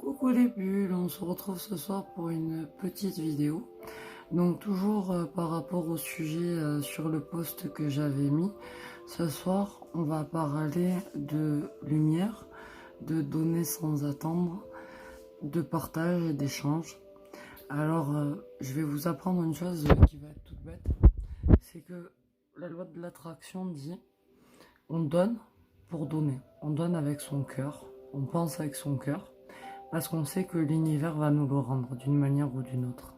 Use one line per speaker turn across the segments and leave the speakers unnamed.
Coucou les bulles, on se retrouve ce soir pour une petite vidéo. Donc toujours par rapport au sujet sur le post que j'avais mis, ce soir on va parler de lumière, de donner sans attendre, de partage et d'échange. Alors je vais vous apprendre une chose qui va être toute bête, c'est que la loi de l'attraction dit on donne pour donner, on donne avec son cœur, on pense avec son cœur. Parce qu'on sait que l'univers va nous le rendre d'une manière ou d'une autre.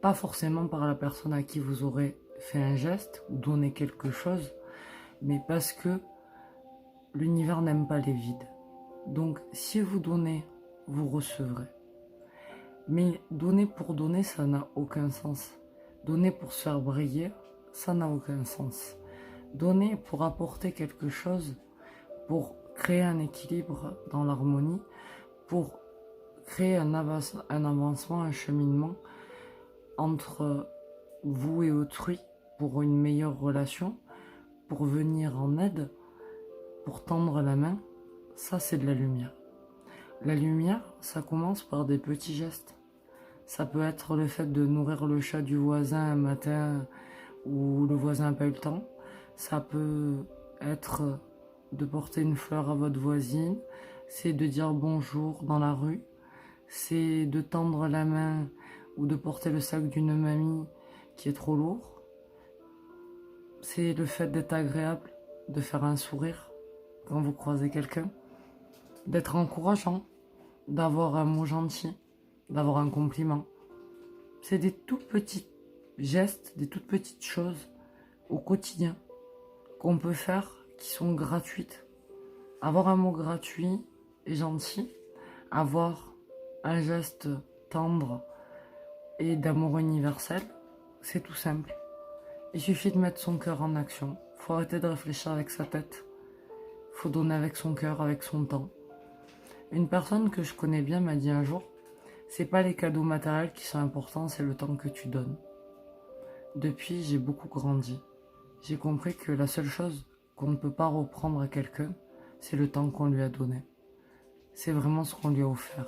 Pas forcément par la personne à qui vous aurez fait un geste ou donné quelque chose, mais parce que l'univers n'aime pas les vides. Donc si vous donnez, vous recevrez. Mais donner pour donner, ça n'a aucun sens. Donner pour se faire briller, ça n'a aucun sens. Donner pour apporter quelque chose, pour créer un équilibre dans l'harmonie, pour créer un avancement, un cheminement entre vous et autrui pour une meilleure relation, pour venir en aide, pour tendre la main, ça c'est de la lumière. La lumière, ça commence par des petits gestes. Ça peut être le fait de nourrir le chat du voisin un matin où le voisin n'a pas eu le temps. Ça peut être de porter une fleur à votre voisine. C'est de dire bonjour dans la rue. C'est de tendre la main ou de porter le sac d'une mamie qui est trop lourd. C'est le fait d'être agréable, de faire un sourire quand vous croisez quelqu'un, d'être encourageant, d'avoir un mot gentil, d'avoir un compliment. C'est des tout petits gestes, des toutes petites choses au quotidien qu'on peut faire qui sont gratuites. Avoir un mot gratuit et gentil, avoir un geste tendre et d'amour universel, c'est tout simple. Il suffit de mettre son cœur en action. Faut arrêter de réfléchir avec sa tête. Faut donner avec son cœur, avec son temps. Une personne que je connais bien m'a dit un jour, c'est pas les cadeaux matériels qui sont importants, c'est le temps que tu donnes. Depuis, j'ai beaucoup grandi. J'ai compris que la seule chose qu'on ne peut pas reprendre à quelqu'un, c'est le temps qu'on lui a donné. C'est vraiment ce qu'on lui a offert.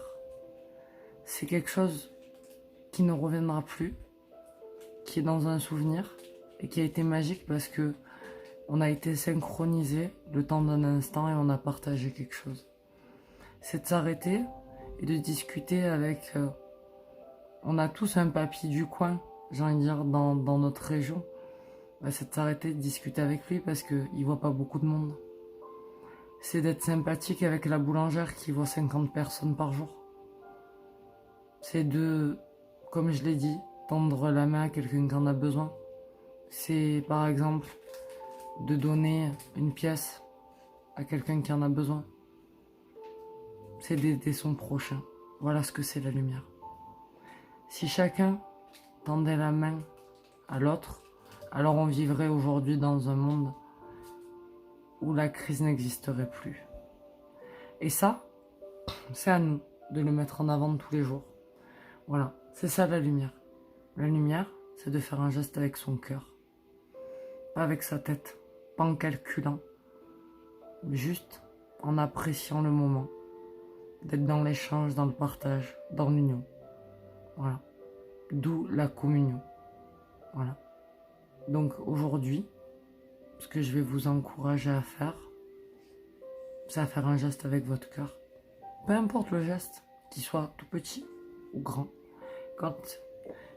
C'est quelque chose qui ne reviendra plus, qui est dans un souvenir et qui a été magique parce que on a été synchronisé le temps d'un instant et on a partagé quelque chose. C'est de s'arrêter et de discuter avec... on a tous un papy du coin, j'ai envie de dire, dans notre région. C'est de s'arrêter de discuter avec lui parce qu'il voit pas beaucoup de monde. C'est d'être sympathique avec la boulangère qui voit 50 personnes par jour. C'est de, comme je l'ai dit, tendre la main à quelqu'un qui en a besoin. C'est par exemple de donner une pièce à quelqu'un qui en a besoin. C'est d'aider son prochain. Voilà ce que c'est la lumière. Si chacun tendait la main à l'autre, alors on vivrait aujourd'hui dans un monde où la crise n'existerait plus. Et ça, c'est à nous de le mettre en avant tous les jours. Voilà, c'est ça la lumière. La lumière, c'est de faire un geste avec son cœur. Pas avec sa tête, pas en calculant, mais juste en appréciant le moment. D'être dans l'échange, dans le partage, dans l'union. Voilà. D'où la communion. Voilà. Donc aujourd'hui, ce que je vais vous encourager à faire, c'est à faire un geste avec votre cœur. Peu importe le geste, qu'il soit tout petit ou grand. Quand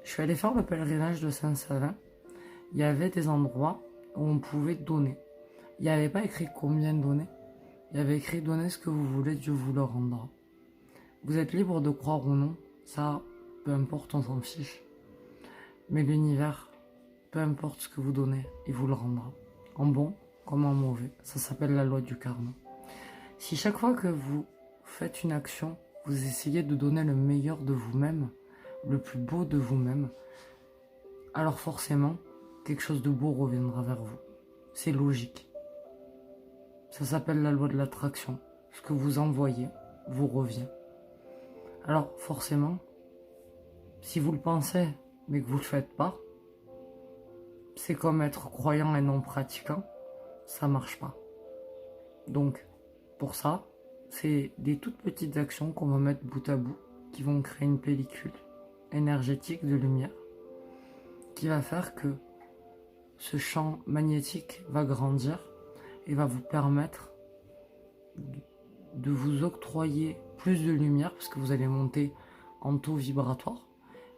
je suis allé faire le pèlerinage de Saint-Savin, il y avait des endroits où on pouvait donner. Il n'y avait pas écrit combien donner. Il y avait écrit donner ce que vous voulez, Dieu vous le rendra. Vous êtes libre de croire ou non, ça, peu importe, on s'en fiche. Mais l'univers, peu importe ce que vous donnez, il vous le rendra. En bon comme en mauvais. Ça s'appelle la loi du karma. Si chaque fois que vous faites une action, vous essayez de donner le meilleur de vous-même, le plus beau de vous-même, alors forcément, quelque chose de beau reviendra vers vous. C'est logique. Ça s'appelle la loi de l'attraction. Ce que vous envoyez vous revient. Alors forcément, si vous le pensez, mais que vous ne le faites pas, c'est comme être croyant et non pratiquant, ça marche pas. Donc, pour ça, c'est des toutes petites actions qu'on va mettre bout à bout qui vont créer une pellicule énergétique de lumière qui va faire que ce champ magnétique va grandir et va vous permettre de vous octroyer plus de lumière parce que vous allez monter en taux vibratoire,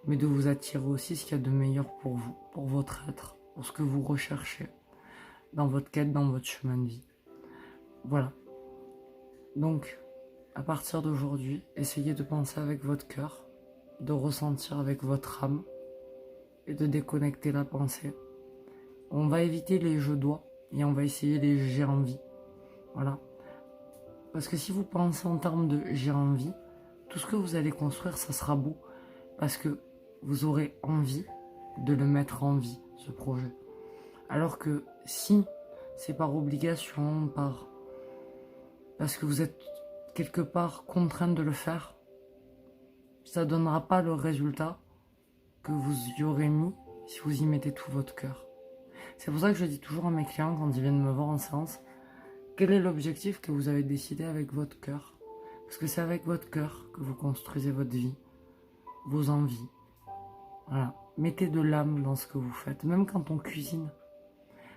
mais de vous attirer aussi ce qu'il y a de meilleur pour vous, pour votre être, pour ce que vous recherchez dans votre quête, dans votre chemin de vie. Voilà. Donc, à partir d'aujourd'hui, essayez de penser avec votre cœur, de ressentir avec votre âme et de déconnecter la pensée. On va éviter les je dois et on va essayer les j'ai envie. Voilà. Parce que si vous pensez en termes de j'ai envie, tout ce que vous allez construire, ça sera beau. Parce que vous aurez envie de le mettre en vie, ce projet. Alors que si c'est par obligation, parce que vous êtes quelque part contraint de le faire, ça ne donnera pas le résultat que vous y aurez mis si vous y mettez tout votre cœur. C'est pour ça que je dis toujours à mes clients quand ils viennent me voir en séance, quel est l'objectif que vous avez décidé avec votre cœur? Parce que c'est avec votre cœur que vous construisez votre vie, vos envies. Voilà. Mettez de l'âme dans ce que vous faites, même quand on cuisine.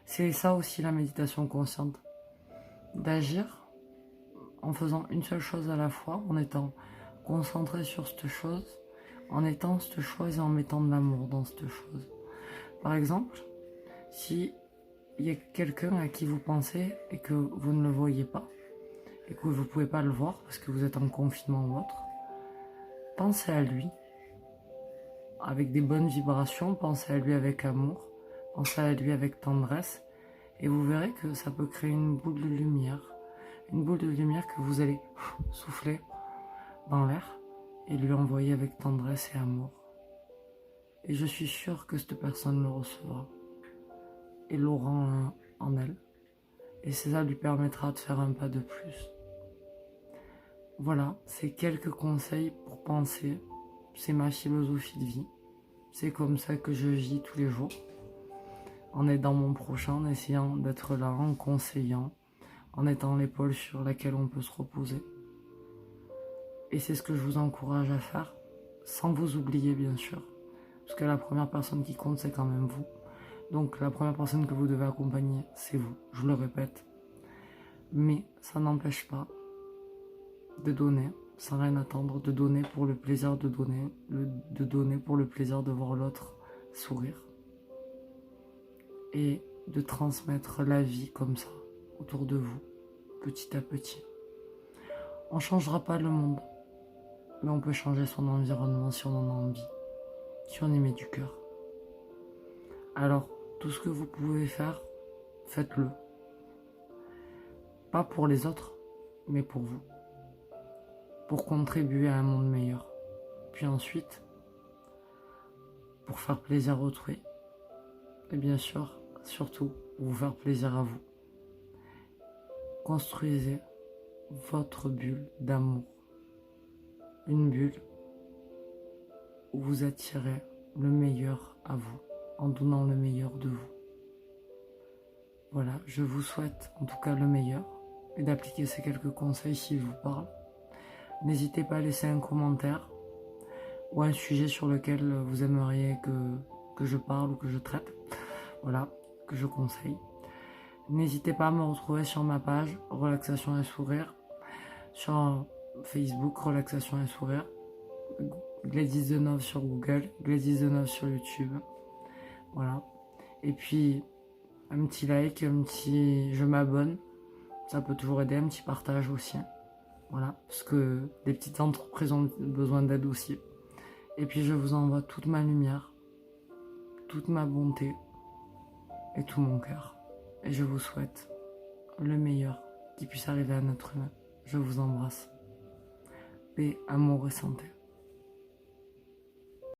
C'est ça aussi la méditation consciente. D'agir en faisant une seule chose à la fois, en étant concentré sur cette chose, en étant cette chose et en mettant de l'amour dans cette chose. Par exemple, si il y a quelqu'un à qui vous pensez et que vous ne le voyez pas, et que vous ne pouvez pas le voir parce que vous êtes en confinement ou autre, pensez à lui avec des bonnes vibrations, pensez à lui avec amour, pensez à lui avec tendresse, et vous verrez que ça peut créer une boule de lumière que vous allez souffler dans l'air et lui envoyer avec tendresse et amour. Et je suis sûr que cette personne le recevra et l'aura en elle. Et ça lui permettra de faire un pas de plus. Voilà, c'est quelques conseils pour penser. C'est ma philosophie de vie. C'est comme ça que je vis tous les jours. En aidant mon prochain, en essayant d'être là, en conseillant, en étant l'épaule sur laquelle on peut se reposer. Et c'est ce que je vous encourage à faire, sans vous oublier bien sûr. Parce que la première personne qui compte, c'est quand même vous. Donc la première personne que vous devez accompagner, c'est vous, je le répète. Mais ça n'empêche pas de donner, sans rien attendre, de donner pour le plaisir de donner, de donner pour le plaisir de voir l'autre sourire. Et de transmettre la vie comme ça, autour de vous, petit à petit. On ne changera pas le monde, mais on peut changer son environnement si on en a envie, si on y met du cœur. Alors, tout ce que vous pouvez faire, faites-le. Pas pour les autres, mais pour vous. Pour contribuer à un monde meilleur. Puis ensuite, pour faire plaisir à autrui. Et bien sûr, surtout, pour vous faire plaisir à vous. Construisez votre bulle d'amour. Une bulle où vous attirez le meilleur à vous, en donnant le meilleur de vous. Voilà, je vous souhaite en tout cas le meilleur et d'appliquer ces quelques conseils s'ils vous parlent. N'hésitez pas à laisser un commentaire ou un sujet sur lequel vous aimeriez que je parle ou que je traite. Voilà, que je conseille. N'hésitez pas à me retrouver sur ma page Relaxation et Sourire, sur Facebook Relaxation et Sourire, Gladys Deneuve sur Google, Gladys Deneuve sur YouTube. Voilà. Et puis un petit like, un petit je m'abonne, ça peut toujours aider, un petit partage aussi. Voilà, parce que les petites entreprises ont besoin d'aide aussi. Et puis je vous envoie toute ma lumière, toute ma bonté et tout mon cœur. Et je vous souhaite le meilleur qui puisse arriver à notre humain. Je vous embrasse. Paix, amour et santé.